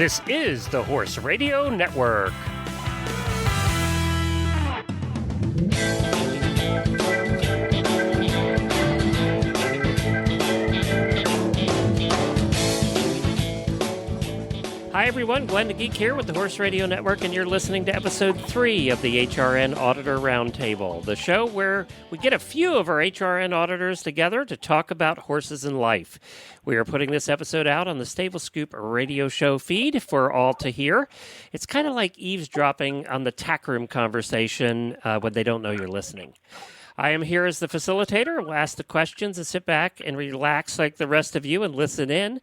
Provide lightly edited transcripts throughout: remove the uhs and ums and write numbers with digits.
This is the Horse Radio Network. Hi everyone, Glenn the Geek here with the Horse Radio Network, and you're listening to episode 3 of the HRN Auditor Roundtable, the show where we get a few of our HRN auditors together to talk about horses and life. We are putting this episode out on the Stable Scoop radio show feed for all to hear. It's kind of like eavesdropping on the tack room conversation when they don't know you're listening. I am here as the facilitator. We'll ask the questions and sit back and relax like the rest of you and listen in.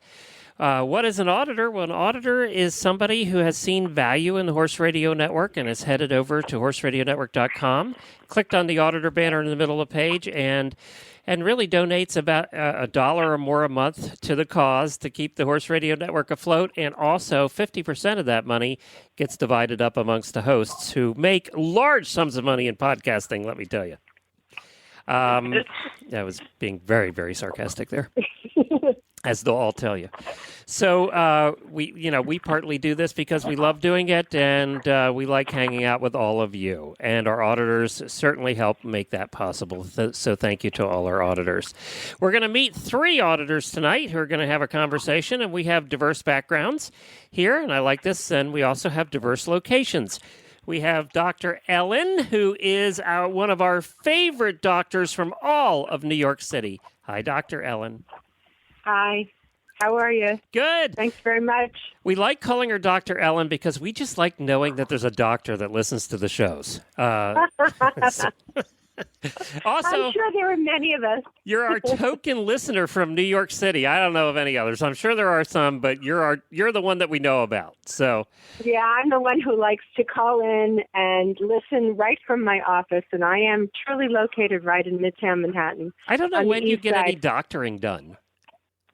What is an auditor? Well, an auditor is somebody who has seen value in the Horse Radio Network and has headed over to horseradionetwork.com, clicked on the auditor banner in the middle of the page, and really donates about $1 or more a month to the cause to keep the Horse Radio Network afloat. And also 50% of that money gets divided up amongst the hosts who make large sums of money in podcasting, let me tell you. I was being very, very sarcastic there. As they'll all tell you. So we partly do this because we love doing it, and we like hanging out with all of you. And our auditors certainly help make that possible. So thank you to all our auditors. We're going to meet 3 auditors tonight who are going to have a conversation, and we have diverse backgrounds here, and I like this, and we also have diverse locations. We have Dr. Ellen, who is one of our favorite doctors from all of New York City. Hi, Dr. Ellen. Hi. How are you? Good. Thanks very much. We like calling her Dr. Ellen because we just like knowing that there's a doctor that listens to the shows. Also, I'm sure there are many of us. You're our token listener from New York City. I don't know of any others. I'm sure there are some, but you're the one that we know about. So, yeah, I'm the one who likes to call in and listen right from my office, and I am truly located right in Midtown Manhattan. I don't know when you get any doctoring done.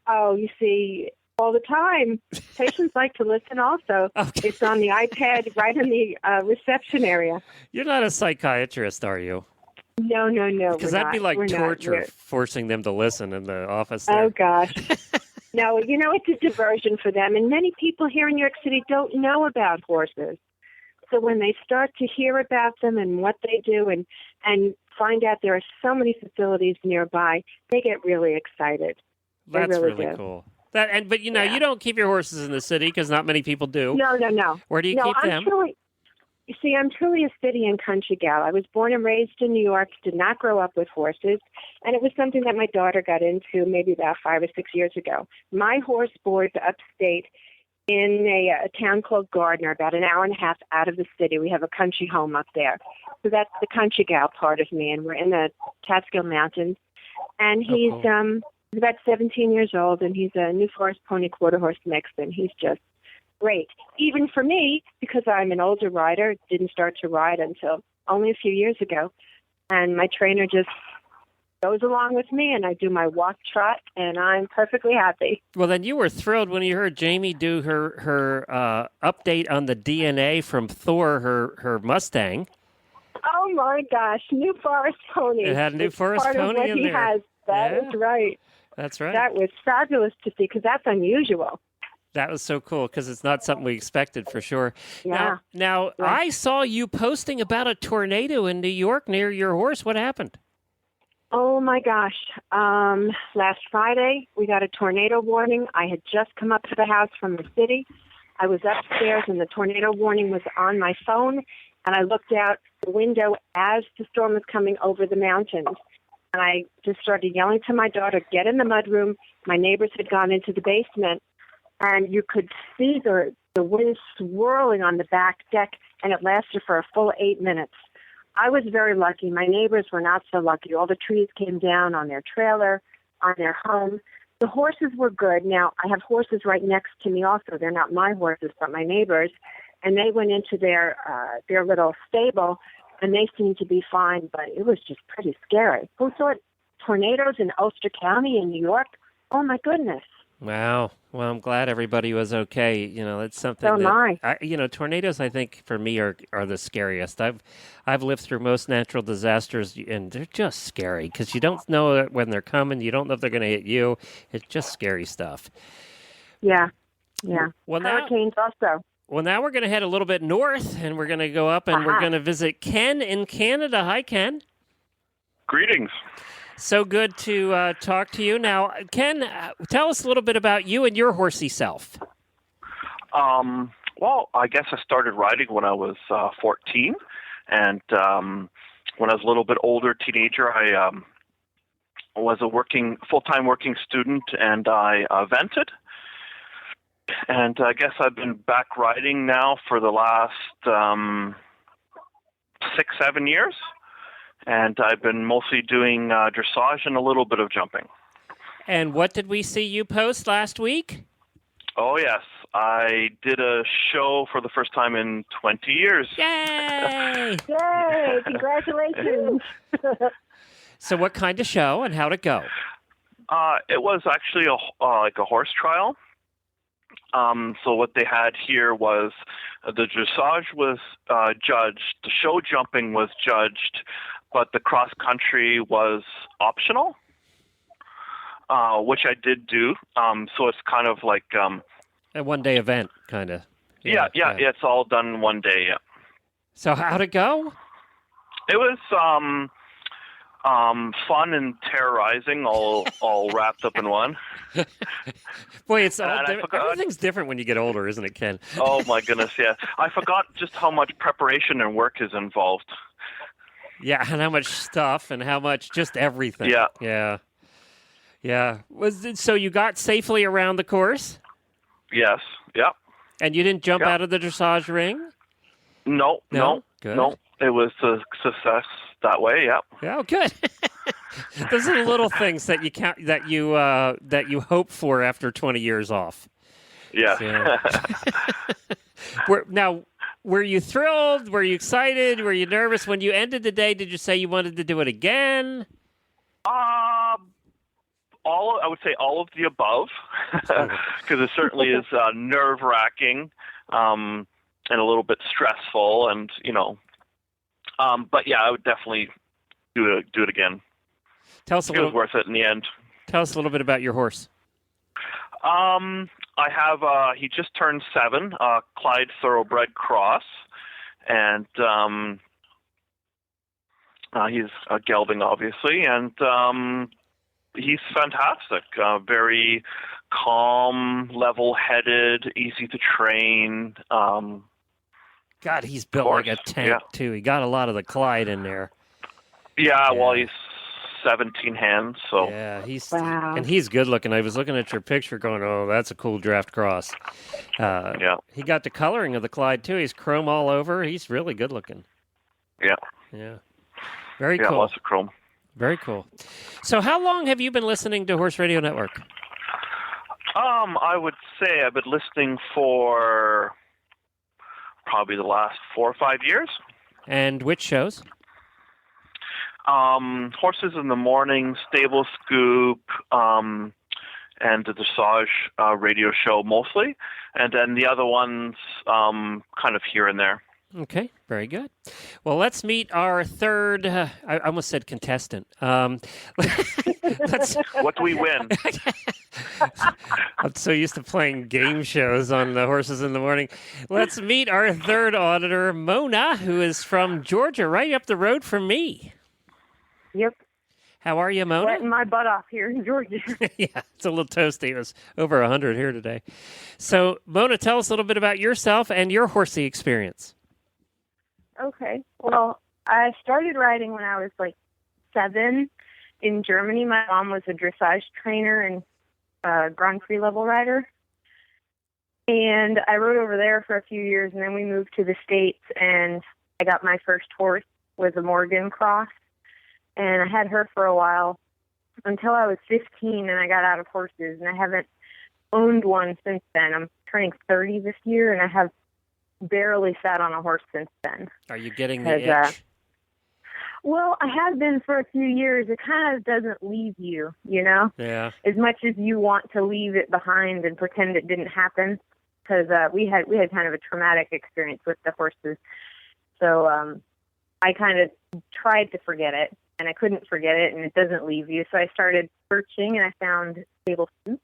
Oh, you see, all the time. Patients like to listen also. Okay. It's on the iPad right in the reception area. You're not a psychiatrist, are you? No. Because that'd be like torture, forcing them to listen in the office there. Oh, gosh. No, it's a diversion for them. And many people here in New York City don't know about horses. So when they start to hear about them and what they do and find out there are so many facilities nearby, they get really excited. That's really cool. But you don't keep your horses in the city because not many people do. No. Where do you keep them? I'm truly a city and country gal. I was born and raised in New York, did not grow up with horses, and it was something that my daughter got into maybe about 5 or 6 years ago. My horse boards upstate in a town called Gardner, about an hour and a half out of the city. We have a country home up there. So that's the country gal part of me, and we're in the Catskill Mountains. And he's He's about 17 years old, and he's a New Forest Pony Quarter Horse mix, and he's just great. Even for me, because I'm an older rider, didn't start to ride until only a few years ago, and my trainer just goes along with me, and I do my walk trot, and I'm perfectly happy. Well, then you were thrilled when you heard Jamie do her update on the DNA from Thor, her Mustang. Oh, my gosh, New Forest Pony. It had New Forest Pony in there. Part of what he has. That is right. That's right. That was fabulous to see because that's unusual. That was so cool because it's not something we expected for sure. Yeah. Now I saw you posting about a tornado in New York near your horse. What happened? Oh, my gosh. Last Friday, we got a tornado warning. I had just come up to the house from the city. I was upstairs, and the tornado warning was on my phone, and I looked out the window as the storm was coming over the mountains. And I just started yelling to my daughter, get in the mudroom. My neighbors had gone into the basement, and you could see the wind swirling on the back deck, and it lasted for a full 8 minutes. I was very lucky. My neighbors were not so lucky. All the trees came down on their trailer, on their home. The horses were good. Now, I have horses right next to me also. They're not my horses, but my neighbors. And they went into their little stable, and they seemed to be fine, but it was just pretty scary. Who thought tornadoes in Ulster County in New York? Oh, my goodness. Wow. Well, I'm glad everybody was okay. It's something so tornadoes, I think, for me, are the scariest. I've lived through most natural disasters, and they're just scary because you don't know when they're coming. You don't know if they're going to hit you. It's just scary stuff. Yeah. Yeah. Well, now, Hurricanes also. well, now we're going to head a little bit north, and we're going to go up, and we're going to visit Ken in Canada. Hi, Ken. Greetings. So good to talk to you. Now, Ken, tell us a little bit about you and your horsey self. Well, I guess I started riding when I was 14, and when I was a little bit older, teenager, I was a full-time working student, and I vented. And I guess I've been back riding now for the last 6-7 years, and I've been mostly doing dressage and a little bit of jumping. And what did we see you post last week? Oh, yes. I did a show for the first time in 20 years. Yay! Yay! Congratulations! So what kind of show and how'd it go? It was actually like a horse trial. So what they had here was the dressage was judged, the show jumping was judged, but the cross country was optional, which I did do. So it's kind of like A one-day event, kind of. Yeah, it's all done in one day. Yeah. So how'd it go? It was fun and terrorizing, all wrapped up in one. Boy, it's all And I forgot- everything's different when you get older, isn't it, Ken? Oh my goodness, yeah. I forgot just how much preparation and work is involved. Yeah, and how much stuff and how much just everything. Yeah. Yeah. So you got safely around the course? Yes. Yeah. And you didn't jump Yeah. out of the dressage ring? No. Good. No. It was a success that way. Yeah. Yeah, good. Those are the little things that you count that you hope for after 20 years off. Yeah. Now, were you thrilled? Were you excited? Were you nervous when you ended the day? Did you say you wanted to do it again? I would say all of the above, because it certainly is nerve-wracking and a little bit stressful, and but yeah, I would definitely do it again. Tell us It was worth it in the end. Tell us a little bit about your horse. I have he just turned 7, Clyde Thoroughbred Cross, and he's a gelding, obviously, and he's fantastic. Very calm, level-headed, easy to train. God, he's built like a tank, too. He got a lot of the Clyde in there. Yeah, well, he's 17 hands, so... Yeah, Wow. And he's good-looking. I was looking at your picture going, oh, that's a cool draft cross. Yeah. He got the coloring of the Clyde, too. He's chrome all over. He's really good-looking. Yeah. Yeah. Very Yeah, cool. lots of chrome. Very cool. So how long have you been listening to Horse Radio Network? I would say I've been listening for probably the last 4 or 5 years. And which shows? Horses in the Morning, Stable Scoop, and the Dressage radio show mostly. And then the other ones kind of here and there. Okay, very good. Well, let's meet our third, I almost said contestant. What do we win? I'm so used to playing game shows on the Horses in the Morning. Let's meet our third auditor, Mona, who is from Georgia, right up the road from me. Yep. How are you, Mona? Sweating my butt off here in Georgia. Yeah, it's a little toasty. It was over 100 here today. So, Mona, tell us a little bit about yourself and your horsey experience. Okay. Well, I started riding when I was like 7 in Germany. My mom was a dressage trainer and Grand Prix level rider. And I rode over there for a few years, and then we moved to the States, and I got my first horse, was a Morgan Cross. And I had her for a while until I was 15, and I got out of horses, and I haven't owned one since then. I'm turning 30 this year, and I have barely sat on a horse since then. Are you getting the itch? Well, I have been for a few years. It kind of doesn't leave you, you know? Yeah. As much as you want to leave it behind and pretend it didn't happen, because we had kind of a traumatic experience with the horses. So I kind of tried to forget it, and I couldn't forget it, and it doesn't leave you. So I started searching, and I found Stable Scoop.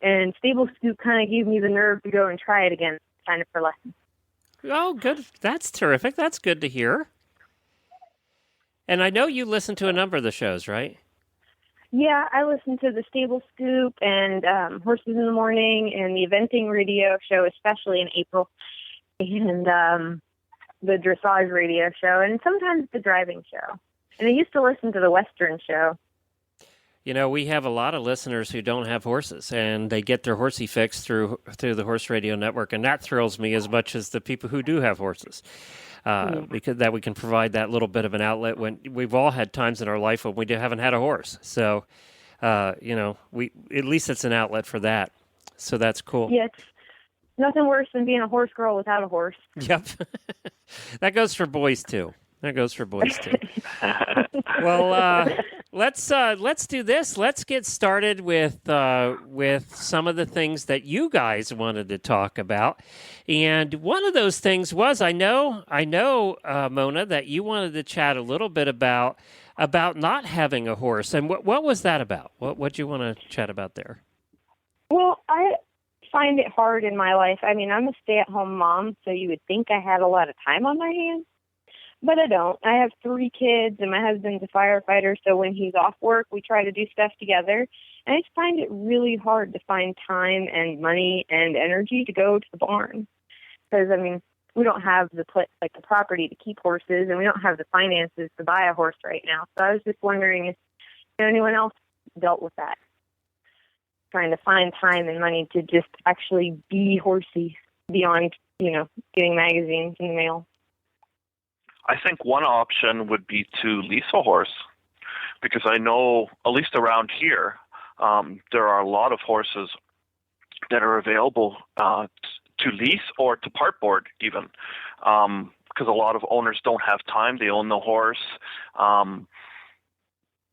And Stable Scoop kind of gave me the nerve to go and try it again, sign up for lessons. Oh, good. That's terrific. That's good to hear. And I know you listen to a number of the shows, right? Yeah, I listen to the Stable Scoop and Horses in the Morning and the Eventing Radio Show, especially in April, and the Dressage Radio Show, and sometimes the Driving Show. And I used to listen to the Western Show. You know, we have a lot of listeners who don't have horses, and they get their horsey fix through the Horse Radio Network, and that thrills me as much as the people who do have horses, because that we can provide that little bit of an outlet when we've all had times in our life when we haven't had a horse. So, you know, at least it's an outlet for that. So that's cool. Yeah, it's nothing worse than being a horse girl without a horse. Yep. That goes for boys, too. Well, let's do this. Let's get started with some of the things that you guys wanted to talk about. And one of those things was, I know, Mona, that you wanted to chat a little bit about not having a horse. And what was that about? What do you want to chat about there? Well, I find it hard in my life. I mean, I'm a stay-at-home mom, so you would think I had a lot of time on my hands. But I don't. I have 3 kids, and my husband's a firefighter, so when he's off work, we try to do stuff together. And I just find it really hard to find time and money and energy to go to the barn. Because, I mean, we don't have the property to keep horses, and we don't have the finances to buy a horse right now. So I was just wondering if anyone else dealt with that, trying to find time and money to just actually be horsey beyond, getting magazines in the mail. I think one option would be to lease a horse, because I know, at least around here, there are a lot of horses that are available to lease or to partboard even, because a lot of owners don't have time. They own the horse. That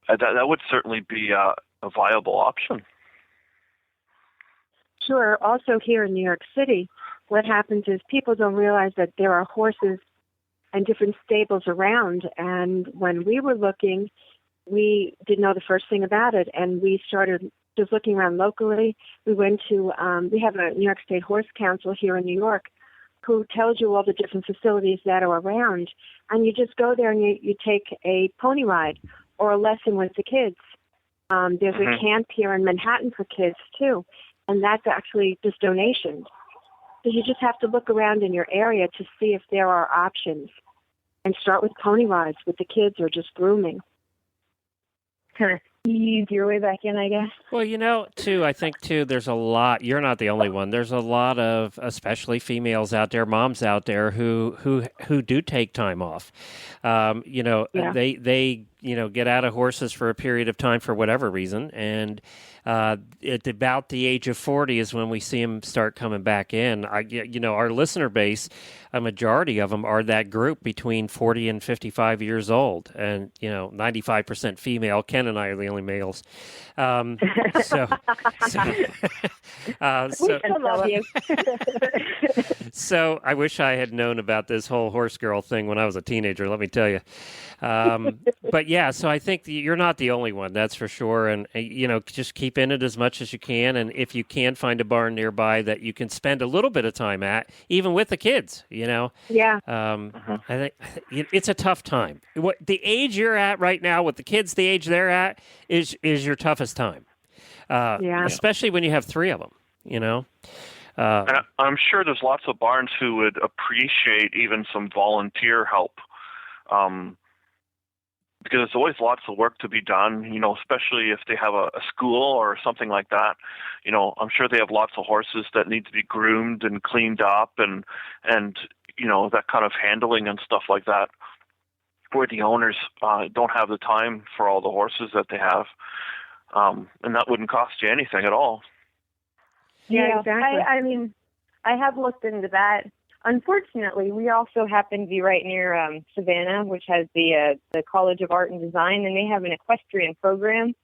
would certainly be a viable option. Sure. Also here in New York City, what happens is people don't realize that there are horses and different stables around. And when we were looking, we didn't know the first thing about it. And we started just looking around locally. We went to, we have a New York State Horse Council here in New York who tells you all the different facilities that are around. And you just go there and you take a pony ride or a lesson with the kids. There's a camp here in Manhattan for kids too. And that's actually just donations. So you just have to look around in your area to see if there are options. And start with pony rides with the kids or just grooming. Kind of ease your way back in, I guess. Well, I think, there's a lot. You're not the only one. There's a lot of, especially females out there, moms out there who do take time off. They get out of horses for a period of time for whatever reason, and at about the age of 40 is when we see them start coming back in. Our listener base, a majority of them are that group between 40 and 55 years old, and 95% female. Ken and I are the only males. We still love you. So I wish I had known about this whole horse girl thing when I was a teenager, let me tell you. But yeah, so I think you're not the only one, that's for sure. And, just keep in it as much as you can. And if you can find a barn nearby that you can spend a little bit of time at, even with the kids, Yeah. I think it's a tough time. The age you're at right now with the kids, the age they're at is your toughest time. Especially when you have 3 of them, And I'm sure there's lots of barns who would appreciate even some volunteer help, because there's always lots of work to be done, especially if they have a school or something like that. I'm sure they have lots of horses that need to be groomed and cleaned up and that kind of handling and stuff like that, where the owners don't have the time for all the horses that they have. And that wouldn't cost you anything at all. Yeah, exactly. I mean, I have looked into that. Unfortunately, we also happen to be right near Savannah, which has the College of Art and Design, and they have an equestrian program.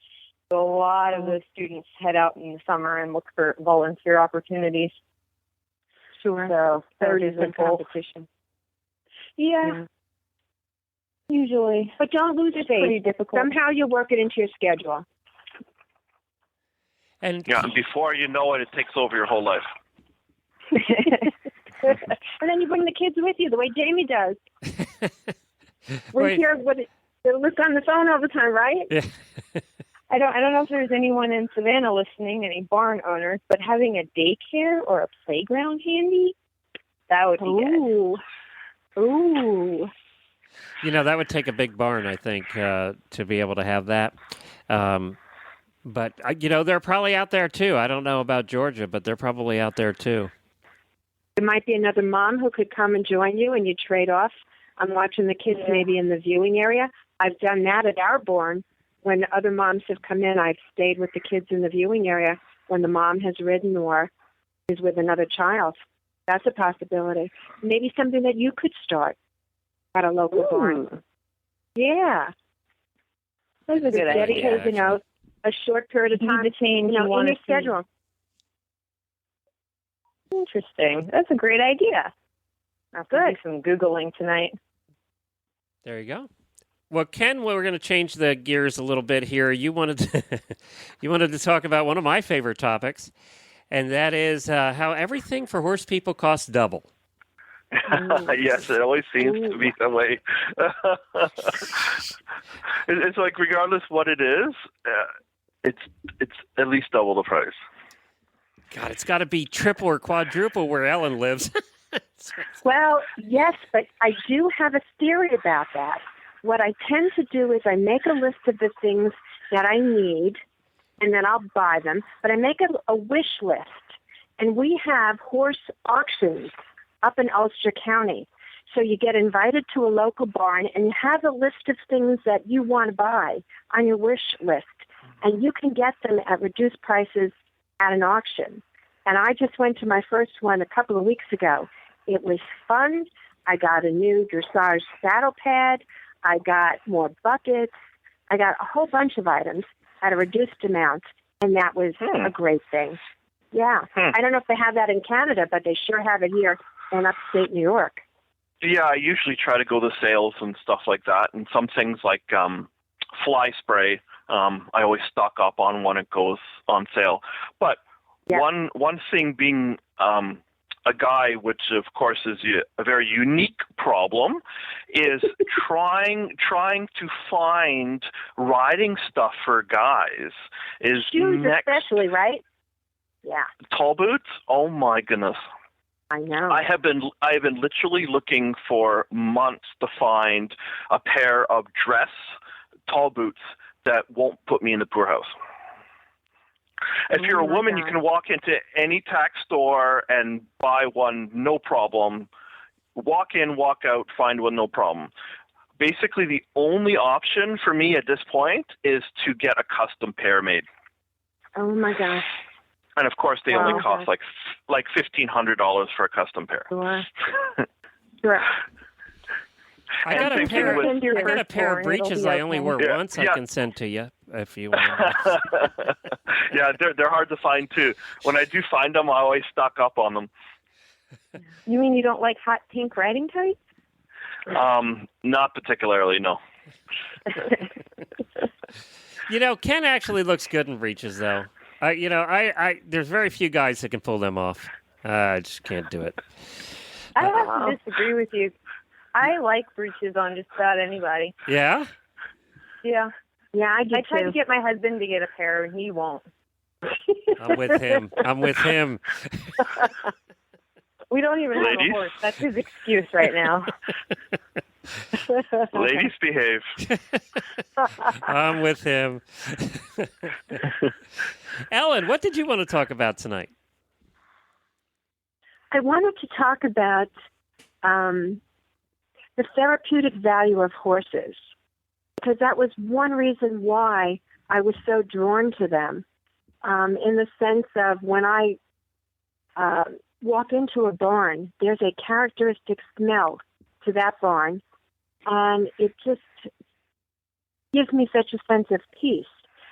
So a lot of those students head out in the summer and look for volunteer opportunities. Sure. So there is a competition. Yeah. Usually. But don't lose it's faith. Pretty difficult. Somehow you'll work it into your schedule. And before you know it, it takes over your whole life. And then you bring the kids with you, the way Jamie does. We hear they look on the phone all the time, right? Yeah. I don't know if there's anyone in Savannah listening, any barn owners, but having a daycare or a playground handy, that would be good. Ooh. That would take a big barn, I think, to be able to have that. But, they're probably out there, too. I don't know about Georgia, but they're probably out there, too. There might be another mom who could come and join you, and you trade off. I'm watching the kids maybe in the viewing area. I've done that at our barn. When other moms have come in, I've stayed with the kids in the viewing area when the mom has ridden or is with another child. That's a possibility. Maybe something that you could start at a local barn. Yeah. That's a good idea. Dedicate, a short period of time to change in your schedule. Interesting. That's a great idea. I'll Good. do some Googling tonight. There you go. Well, Ken, we're going to change the gears a little bit here. You wanted to talk about one of my favorite topics, and that is how everything for horse people costs double. Yes, it always seems to be that way. It's like regardless what it is, it's at least double the price. God, it's got to be triple or quadruple where Ellen lives. Well, yes, but I do have a theory about that. What I tend to do is I make a list of the things that I need, and then I'll buy them. But I make a wish list, and we have horse auctions up in Ulster County. So you get invited to a local barn, and you have a list of things that you want to buy on your wish list, and you can get them at reduced prices at an auction. And I just went to my first one a couple of weeks ago. It was fun. I got a new dressage saddle pad. I got more buckets. I got a whole bunch of items at a reduced amount, and that was a great thing. Yeah. I don't know if they have that in Canada, but they sure have it here in upstate New York. Yeah, I usually try to go to sales and stuff like that, and some things like fly spray, I always stock up on when it goes on sale. But one thing being a guy, which of course is a very unique problem, is trying to find riding stuff for guys. Is shoes especially, right? Yeah. Tall boots? Oh my goodness. I know. I have been literally looking for months to find a pair of dress tall boots that won't put me in the poorhouse. If you're a woman, you can walk into any tack store and buy one, no problem. Walk in, walk out, find one, no problem. Basically, the only option for me at this point is to get a custom pair made. Oh my gosh. And of course, they only cost like $1,500 for a custom pair. Sure. I got a pair of breeches I only wore once. I can send to you if you want. Yeah, they're hard to find too. When I do find them, I always stock up on them. You mean you don't like hot pink riding tights? Not particularly, no. Ken actually looks good in breeches, though. There's very few guys that can pull them off. I just can't do it. I have to disagree with you. I like breeches on just about anybody. Yeah? Yeah. Yeah, I do I tried too. to get my husband to get a pair, and he won't. I'm with him. We don't even have a horse. That's his excuse right now. Ladies, behave. I'm with him. Ellen, what did you want to talk about tonight? I wanted to talk about the therapeutic value of horses, because that was one reason why I was so drawn to them, in the sense of when I walk into a barn, there's a characteristic smell to that barn, and it just gives me such a sense of peace.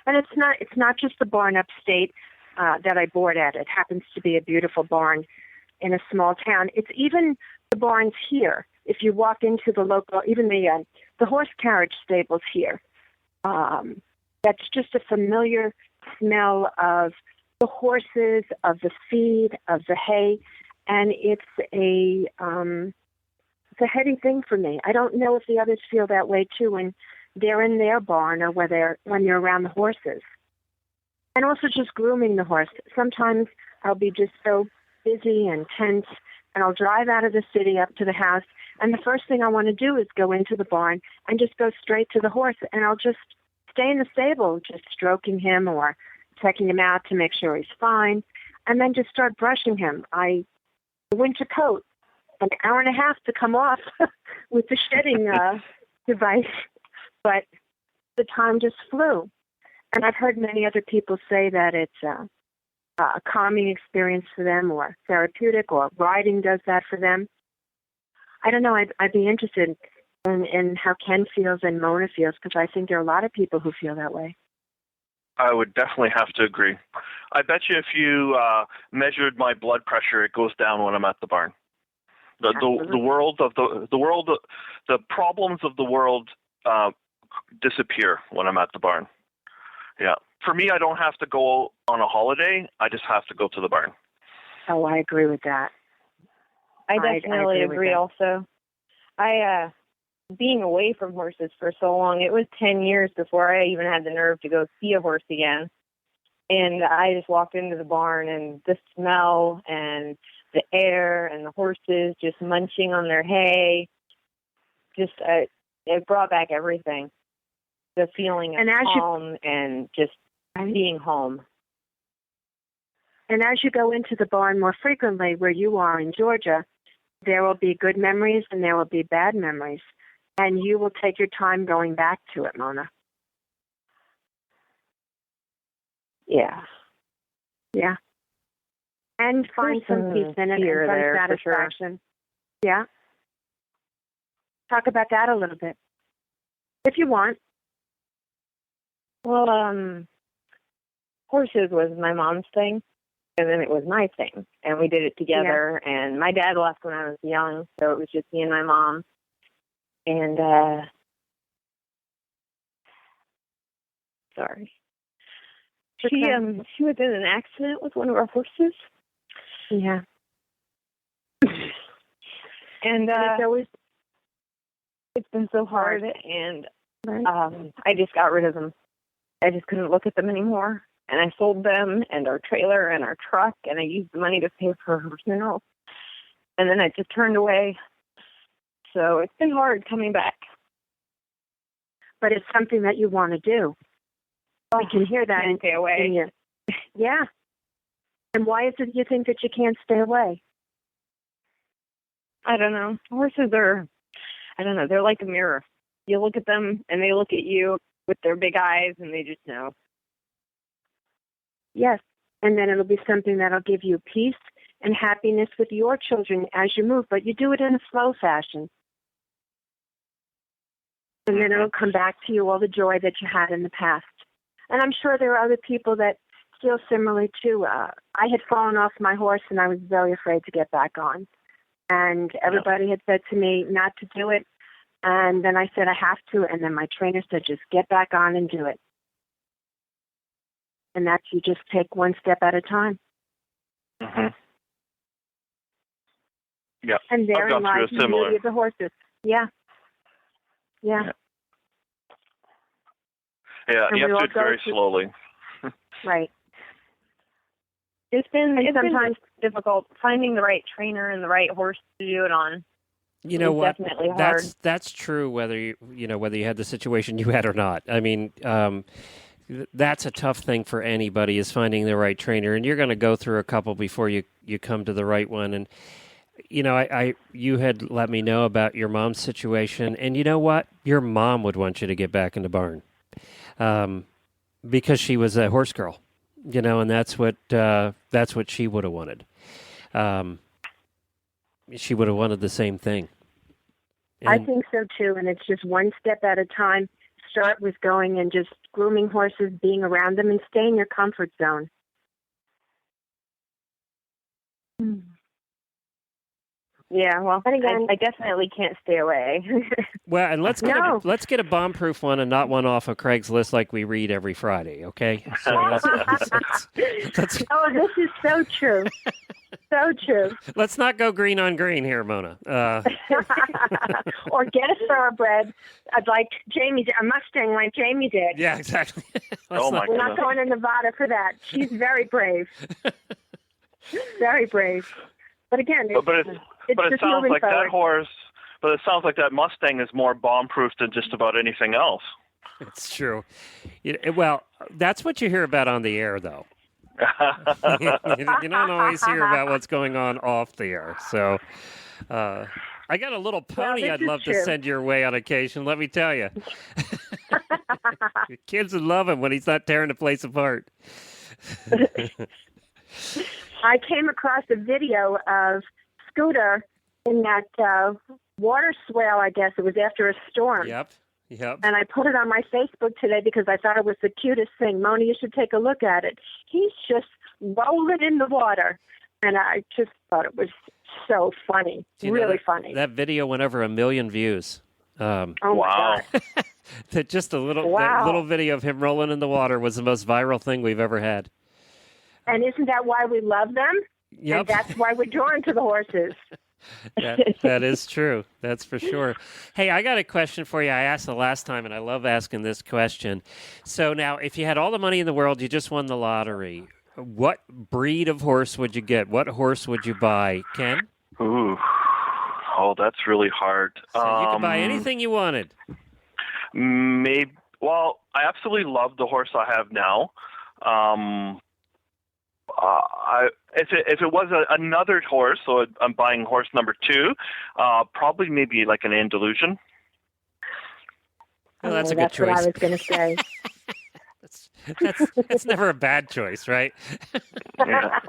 And it's not just the barn upstate that I board at. It happens to be a beautiful barn in a small town. It's even the barns here. If you walk into the local, even the horse carriage stables here, that's just a familiar smell of the horses, of the feed, of the hay, and it's a heady thing for me. I don't know if the others feel that way too when they're in their barn or when they're around the horses. And also just grooming the horse. Sometimes I'll be just so busy and tense, and I'll drive out of the city up to the house, and the first thing I want to do is go into the barn and just go straight to the horse, and I'll just stay in the stable, just stroking him or checking him out to make sure he's fine, and then just start brushing him. The winter coat, an hour and a half to come off with the shedding device, but the time just flew. And I've heard many other people say that it's a calming experience for them, or therapeutic, or riding does that for them. I don't know. I'd be interested in how Ken feels and Mona feels, because I think there are a lot of people who feel that way. I would definitely have to agree. I bet you if you measured my blood pressure, it goes down when I'm at the barn. The problems of the world disappear when I'm at the barn. Yeah. For me, I don't have to go on a holiday. I just have to go to the barn. Oh, I agree with that. I definitely agree also. Being away from horses for so long, it was 10 years before I even had the nerve to go see a horse again. And I just walked into the barn, and the smell and the air and the horses just munching on their hay, just it brought back everything. The feeling of calm and just being home. And as you go into the barn more frequently, where you are in Georgia, there will be good memories and there will be bad memories. And you will take your time going back to it, Mona. Yeah. Yeah. And find some peace in it and some satisfaction. Sure. Yeah. Talk about that a little bit, if you want. Well, horses was my mom's thing, and then it was my thing, and we did it together. Yeah. And my dad left when I was young, so it was just me and my mom. And sorry, she was in an accident with one of our horses. Yeah, and it's been so hard, and I just got rid of them. I just couldn't look at them anymore. And I sold them and our trailer and our truck, and I used the money to pay for her funeral. And then I just turned away. So it's been hard coming back. But it's something that you want to do. We can hear that. Can't stay away. Yeah. And why is it you think that you can't stay away? I don't know. Horses are, they're like a mirror. You look at them, and they look at you with their big eyes, and they just know. Yes, and then it'll be something that'll give you peace and happiness with your children as you move, but you do it in a slow fashion. And then it'll come back to you, all the joy that you had in the past. And I'm sure there are other people that feel similarly too. I had fallen off my horse, and I was very afraid to get back on. And everybody had said to me not to do it. And then I said, I have to. And then my trainer said, just get back on and do it. And that's, you just take one step at a time. Mm-hmm. Yeah. And therein lies the beauty of the horses. Yeah. Yeah. Yeah, you have to do it very slowly. Right. It's been sometimes difficult finding the right trainer and the right horse to do it on. You know what? Definitely hard. That's true whether you had the situation you had or not. I mean, that's a tough thing for anybody, is finding the right trainer, and you're going to go through a couple before you come to the right one. And you had let me know about your mom's situation, and you know what? Your mom would want you to get back in the barn, because she was a horse girl, and that's what she would have wanted. She would have wanted the same thing. And I think so too, and it's just one step at a time. Start with going and just grooming horses, being around them, and stay in your comfort zone. Yeah, well, But again, I definitely can't stay away. Well, and let's get a bomb-proof one and not one off of Craigslist like we read every Friday, okay? So let's oh, this is so true. So true. let's not go green on green here, Mona. Or get a thoroughbred. I'd like a Mustang like Jamie did. Yeah, exactly. Oh, my We're not goodness. going to Nevada for that. She's very brave. Very brave. But again, But it just sounds moving like forward. that horse. But it sounds like that Mustang is more bomb-proof than just about anything else. It's true. Well, that's what you hear about on the air, though. You don't always hear about what's going on off the air. So I got a little pony this I'd is love to true. send your way on occasion, let me tell you. Your kids would love him when he's not tearing the place apart. I came across a video of Scooter in that water swale, I guess. It was after a storm. Yep. And I put it on my Facebook today because I thought it was the cutest thing. Mona, you should take a look at it. He's just rolling in the water. And I just thought it was so funny. Really funny. That video went over 1 million views. Oh, Wow. my God. That just that Wow. little video of him rolling in the water was the most viral thing we've ever had. And isn't that why we love them? Yep. And that's why we're drawn to the horses. That is true. That's for sure. Hey, I got a question for you. I asked the last time, and I love asking this question. So now, if you had all the money in the world, you just won the lottery, what breed of horse would you get? What horse would you buy, Ken? Ooh. Oh, that's really hard. So you could buy anything you wanted. Maybe. Well, I absolutely love the horse I have now. If it was another horse, so I'm buying horse number 2, probably maybe like an Andalusian. Well, that's a good That's what I choice. was going to say. That's never a bad choice, right? Yeah.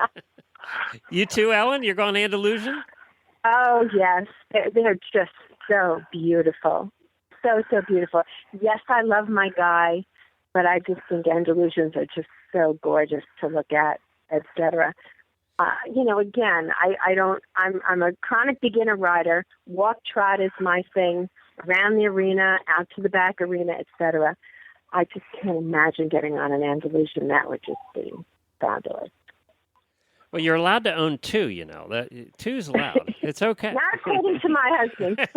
You too, Ellen? You're going Andalusian? Oh, yes. They're just so beautiful. So, so beautiful. Yes, I love my guy, but I just think Andalusians are just so gorgeous to look at, etc. Again, I'm a chronic beginner rider. Walk trot is my thing. Around the arena, out to the back arena, etc. I just can't imagine getting on an Andalusian. That would just be fabulous. Well, you're allowed to own 2, That 2's allowed. It's okay. Not according to my husband.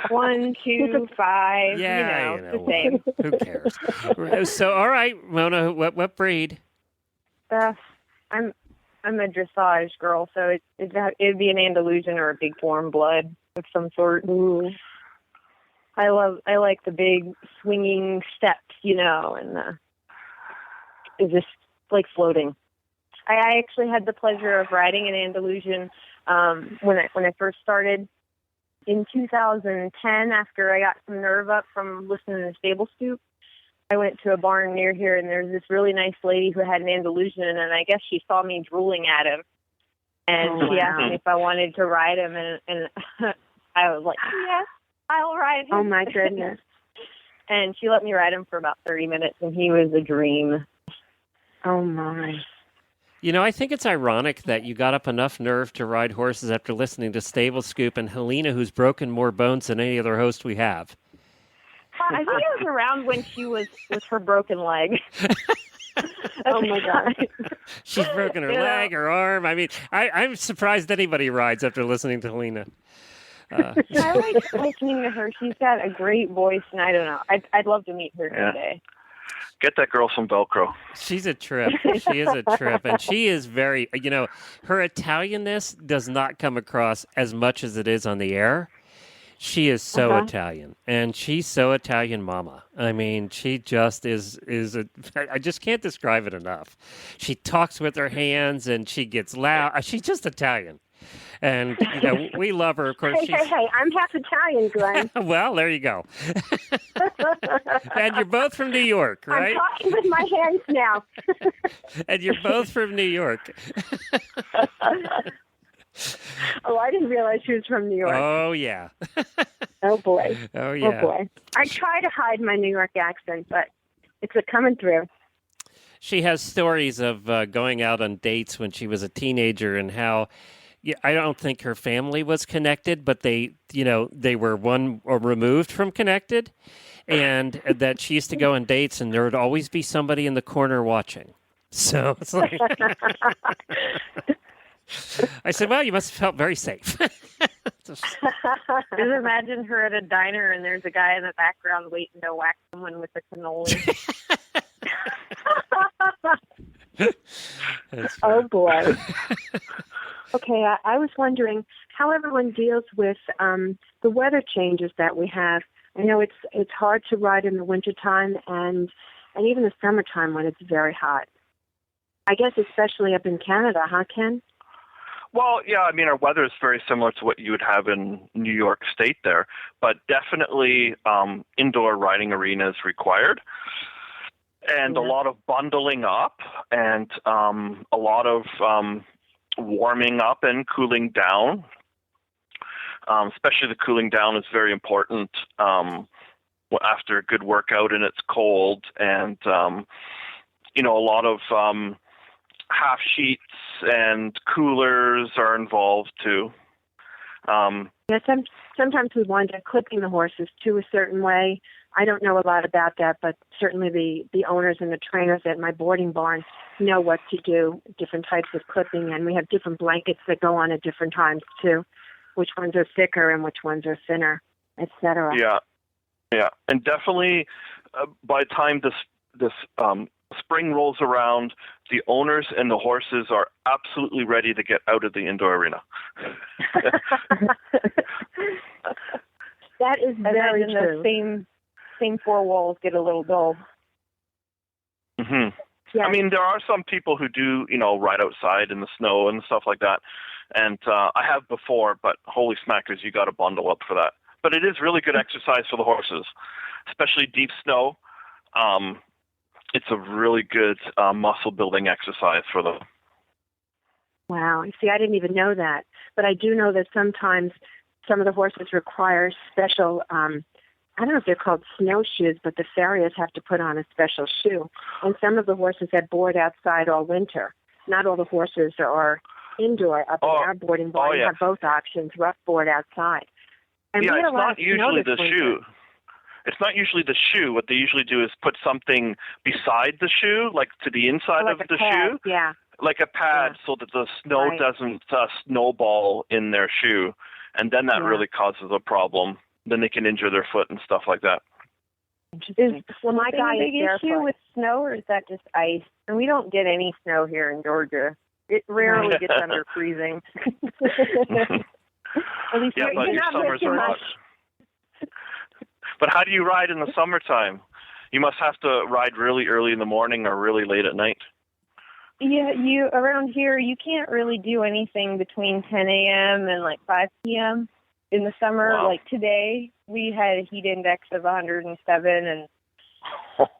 1, 2, 5. Yeah, the same. Who cares? So, all right, Mona, what breed? I'm a dressage girl, so it'd be an Andalusian or a big form blood of some sort. Ooh. I like the big swinging steps, and it's just like floating. I actually had the pleasure of riding an Andalusian when I first started in 2010. After I got some nerve up from listening to Stable Scoop, I went to a barn near here, and there's this really nice lady who had an Andalusian, and I guess she saw me drooling at him, and she asked me if I wanted to ride him, and I was like, yes, I'll ride him. Oh, my goodness. And she let me ride him for about 30 minutes, and he was a dream. Oh, my. I think it's ironic that you got up enough nerve to ride horses after listening to Stable Scoop and Helena, who's broken more bones than any other host we have. I think I was around when she was with her broken leg. Oh, my God. She's broken her leg, her arm. I mean, I'm surprised anybody rides after listening to Helena. I like listening to her. She's got a great voice, and I don't know. I'd love to meet her today. Get that girl some Velcro. She's a trip. She is a trip. And she is very, her Italianness does not come across as much as it is on the air. She is so Italian, and she's so Italian mama. I mean, she just is I just can't describe it enough. She talks with her hands, and she gets loud. She's just Italian. And, we love her, of course. Hey, I'm half Italian, Glenn. Well, there you go. And you're both from New York, right? I'm talking with my hands now. And you're both from New York. Oh, I didn't realize she was from New York. Oh, yeah. Oh, boy. Oh, yeah. Oh, boy. I try to hide my New York accent, but it's coming through. She has stories of going out on dates when she was a teenager and how, yeah, I don't think her family was connected, but they were one removed from connected, and that she used to go on dates, and there would always be somebody in the corner watching. So it's like, I said, well, you must have felt very safe. Just imagine her at a diner and there's a guy in the background waiting to whack someone with a cannoli. Oh, boy. Okay, I was wondering how everyone deals with the weather changes that we have. I know it's hard to ride in the wintertime and even the summertime when it's very hot. I guess especially up in Canada, huh, Ken? Well, yeah, I mean, our weather is very similar to what you would have in New York State there, but definitely indoor riding arena is required, and a lot of bundling up, and a lot of warming up and cooling down. Especially the cooling down is very important after a good workout and it's cold, and a lot of half sheets and coolers are involved too. Yeah, sometimes we wind up clipping the horses too a certain way. I don't know a lot about that, but certainly the owners and the trainers at my boarding barn know what to do, different types of clipping, and we have different blankets that go on at different times too, which ones are thicker and which ones are thinner, etc. Yeah, and definitely by the time this spring rolls around, the owners and the horses are absolutely ready to get out of the indoor arena. That is very true. The same four walls get a little dull. Mm-hmm. Yeah. I mean, there are some people who do, ride outside in the snow and stuff like that. And I have before, but holy smackers, you got to bundle up for that. But it is really good exercise for the horses, especially deep snow. It's a really good muscle building exercise for them. Wow. See, I didn't even know that. But I do know that sometimes some of the horses require special, I don't know if they're called snowshoes, but the farriers have to put on a special shoe. And some of the horses that board outside all winter. Not all the horses are indoor. Up in our boarding barn, you have both options, rough board outside. And it's not usually the shoe. It's not usually the shoe. What they usually do is put something beside the shoe, like to the inside of the shoe. Yeah. Like a pad, so that the snow doesn't snowball in their shoe. And then that really causes a problem. Then they can injure their foot and stuff like that. My guy is barefoot. Issue with snow, or is that just ice? And we don't get any snow here in Georgia. It rarely gets under freezing. At least but you're your not summers missing are much. hot. But how do you ride in the summertime? You must have to ride really early in the morning or really late at night. Yeah, around here, you can't really do anything between 10 a.m. and like 5 p.m. in the summer. Wow. Like today, we had a heat index of 107, and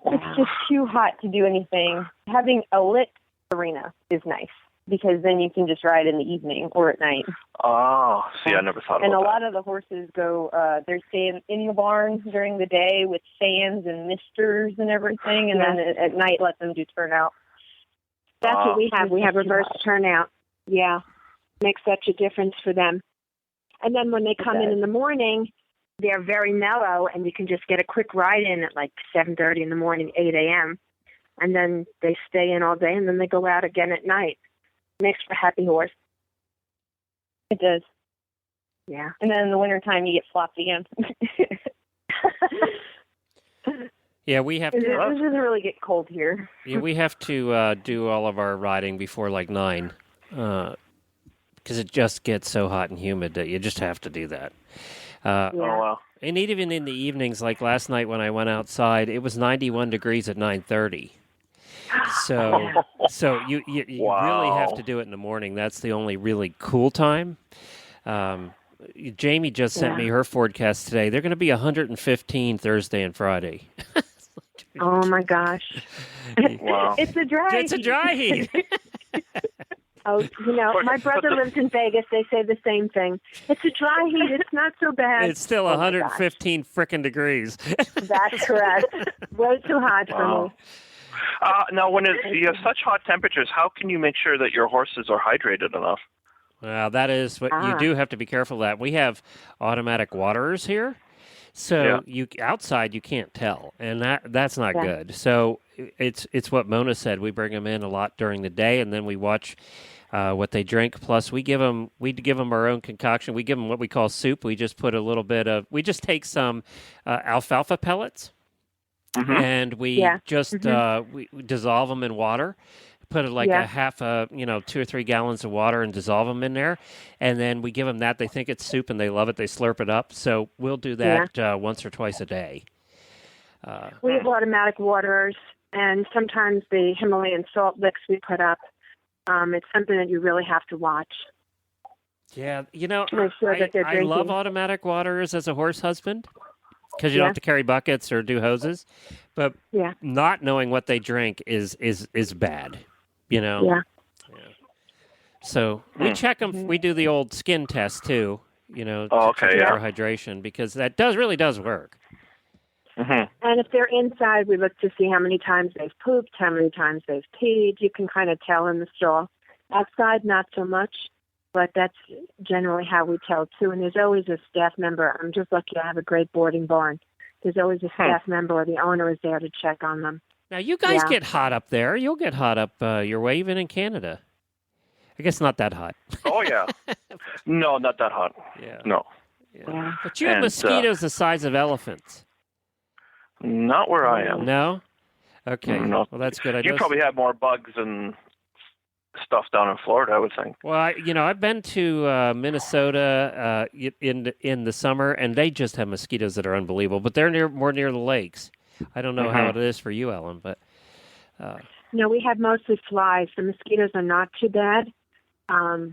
it's just too hot to do anything. Having a lit arena is nice, because then you can just ride in the evening or at night. Oh, see, I never thought about that. And a lot of the horses go, they're staying in the barn during the day with fans and misters and everything, and then at night let them do turnout. That's what we have. We have reverse turnout. Yeah. Makes such a difference for them. And then when they come in the morning, they're very mellow, and you can just get a quick ride in at like 7:30 in the morning, 8 a.m., and then they stay in all day, and then they go out again at night. Makes for a happy horse. It does. Yeah. And then in the wintertime, you get flopped again. Yeah, we have to. It doesn't really get cold here. Yeah, we have to do all of our riding before like 9, because it just gets so hot and humid that you just have to do that. Oh, wow. And even in the evenings, like last night when I went outside, it was 91 degrees at 9:30. So you really have to do it in the morning. That's the only really cool time. Jamie just sent me her forecast today. They're going to be 115 Thursday and Friday. Oh my gosh! Wow! It's a dry heat. It's a dry heat. Oh, my brother lives in Vegas. They say the same thing. It's a dry heat. It's not so bad. It's still 115 frickin' degrees. That's correct. Way too hot for me. Now, when you have such hot temperatures, how can you make sure that your horses are hydrated enough? That is what you do have to be careful of that. We have automatic waterers here. So outside you can't tell, and that's not good. So it's what Mona said. We bring them in a lot during the day, and then we watch what they drink. Plus, we give them our own concoction. We give them what we call soup. We just put we just take some alfalfa pellets, and we just we dissolve them in water. Put a half 2 or 3 gallons of water and dissolve them in there, and then we give them that. They think it's soup and they love it. They slurp it up. So we'll do that once or twice a day. We have automatic waterers, and sometimes the Himalayan salt licks we put up. It's something that you really have to watch. Yeah, make sure that they're I love automatic waterers as a horse husband because you don't have to carry buckets or do hoses. But not knowing what they drink is bad. So we check them. We do the old skin test too. For hydration, because that really does work. And if they're inside, we look to see how many times they've pooped, how many times they've peed. You can kind of tell in the stall. Outside, not so much, but that's generally how we tell too. And there's always a staff member. I'm just lucky I have a great boarding barn. There's always a staff member or the owner is there to check on them. Now, you guys get hot up there. You'll get hot up your way, even in Canada. I guess not that hot. Oh, yeah. No, not that hot. Yeah. No. Yeah. But you have mosquitoes the size of elephants. Not where I am. No? Okay. No. Well, that's good. You probably have more bugs and stuff down in Florida, I would think. Well, I've been to Minnesota in the summer, and they just have mosquitoes that are unbelievable. But they're more near the lakes. I don't know how it is for you, Ellen, but no, we have mostly flies. The mosquitoes are not too bad.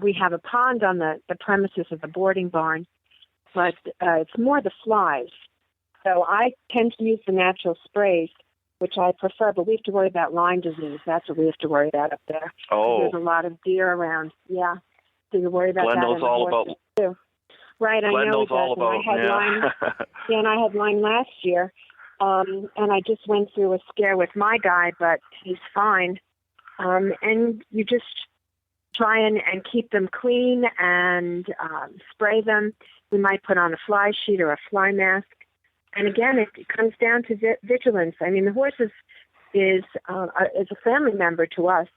We have a pond on the premises of the boarding barn, but it's more the flies. So I tend to use the natural sprays, which I prefer, but we have to worry about Lyme disease. That's what we have to worry about up there. Oh. There's a lot of deer around. Yeah. So you worry about Glenn that. Knows all about too. Right, Glenn I know knows all about Lyme. And I had Lyme last year. And I just went through a scare with my guy, but he's fine. And you just try and keep them clean and spray them. We might put on a fly sheet or a fly mask. And again, it comes down to vigilance. I mean, the horse is a family member to us.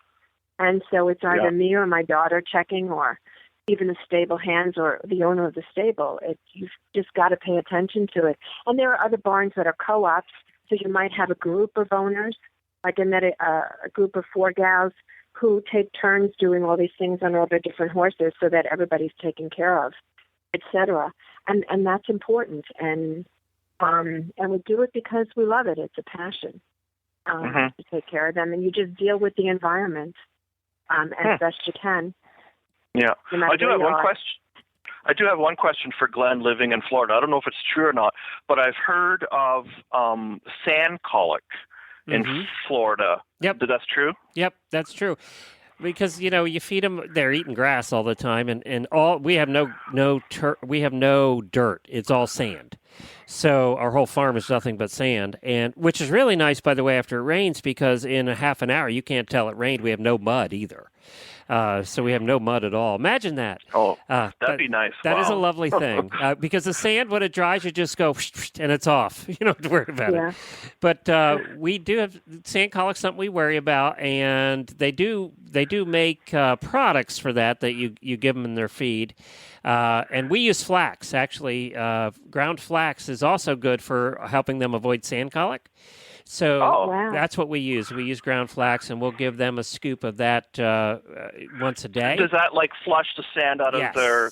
And so it's either me or my daughter checking, or even the stable hands or the owner of the stable. You've just got to pay attention to it. And there are other barns that are co-ops, so you might have a group of owners, like I met a group of 4 gals who take turns doing all these things on all their different horses so that everybody's taken care of, etc. And that's important. And we do it because we love it. It's a passion to take care of them. And you just deal with the environment as best you can. Yeah. I do have one question. I do have one question for Glenn living in Florida. I don't know if it's true or not, but I've heard of sand colic in Florida. Yep. That's true? Yep, that's true. Because you feed them, they're eating grass all the time, and we have no dirt. It's all sand. So our whole farm is nothing but sand, and which is really nice, by the way, after it rains, because in a half an hour you can't tell it rained. We have no mud either. So we have no mud at all. Imagine that. Oh, that'd be nice. That is a lovely thing because the sand, when it dries, you just go and it's off. You don't have to worry about it. But we do have sand colic, something we worry about, and they do make products for that you give them in their feed. And we use flax. Actually, ground flax is also good for helping them avoid sand colic. So that's what we use. We use ground flax, and we'll give them a scoop of that once a day. Does that flush the sand out of their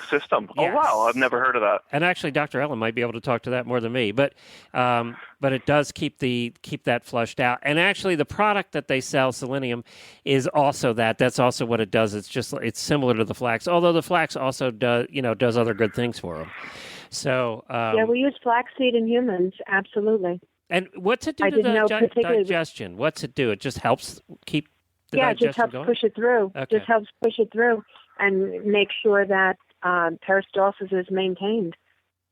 system? Yes. Oh, wow. I've never heard of that. And actually, Dr. Ellen might be able to talk to that more than me. But it does keep that flushed out. And actually, the product that they sell, selenium, is also that. That's also what it does. It's similar to the flax, although the flax also does other good things for them. So we use flaxseed in humans, absolutely. And what's it do to the digestion? What's it do? It just helps keep the digestion going? Yeah, it just helps push it through. Okay. Just helps push it through and make sure that peristalsis is maintained.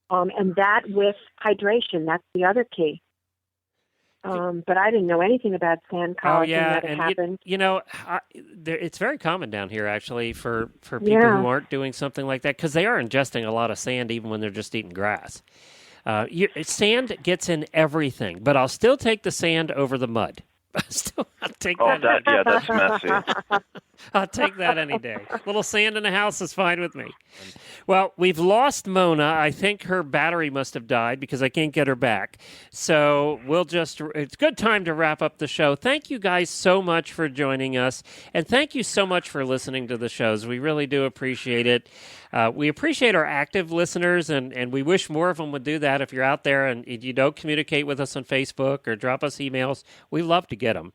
And that with hydration, that's the other key. But I didn't know anything about sand causing that it happened. It's very common down here, actually, for people who aren't doing something like that, because they are ingesting a lot of sand even when they're just eating grass. Sand gets in everything, but I'll still take the sand over the mud. I'll take that. That's messy. I'll take that any day. A little sand in the house is fine with me. Well, we've lost Mona. I think her battery must have died because I can't get her back. So it's a good time to wrap up the show. Thank you guys so much for joining us. And thank you so much for listening to the shows. We really do appreciate it. We appreciate our active listeners, and we wish more of them would do that. If you're out there and you don't communicate with us on Facebook or drop us emails, we love to get them.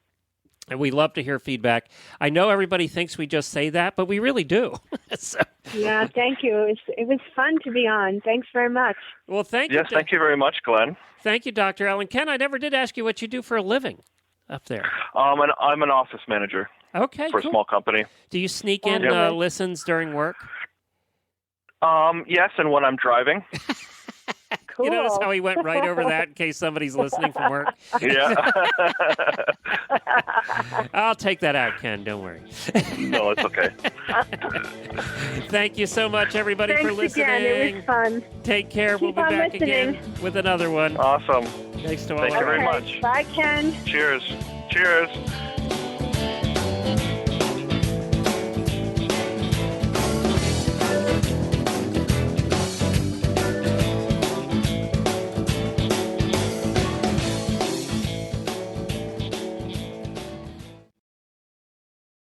And we love to hear feedback. I know everybody thinks we just say that, but we really do. Yeah, thank you. It was fun to be on. Thanks very much. Well, thank you. Yes, thank you very much, Glenn. Thank you, Dr. Allen. Ken, I never did ask you what you do for a living up there. I'm an office manager. Okay, for cool. a small company. Do you sneak in listens during work? Yes, and when I'm driving. Cool. You notice how he went right over that in case somebody's listening from work? Yeah. I'll take that out, Ken. Don't worry. No, it's okay. Thank you so much, everybody, for listening. Again. It was fun. Take care. We'll be back again with another one. Awesome. Thanks to all. Thank you very much. Bye, Ken. Cheers. Cheers.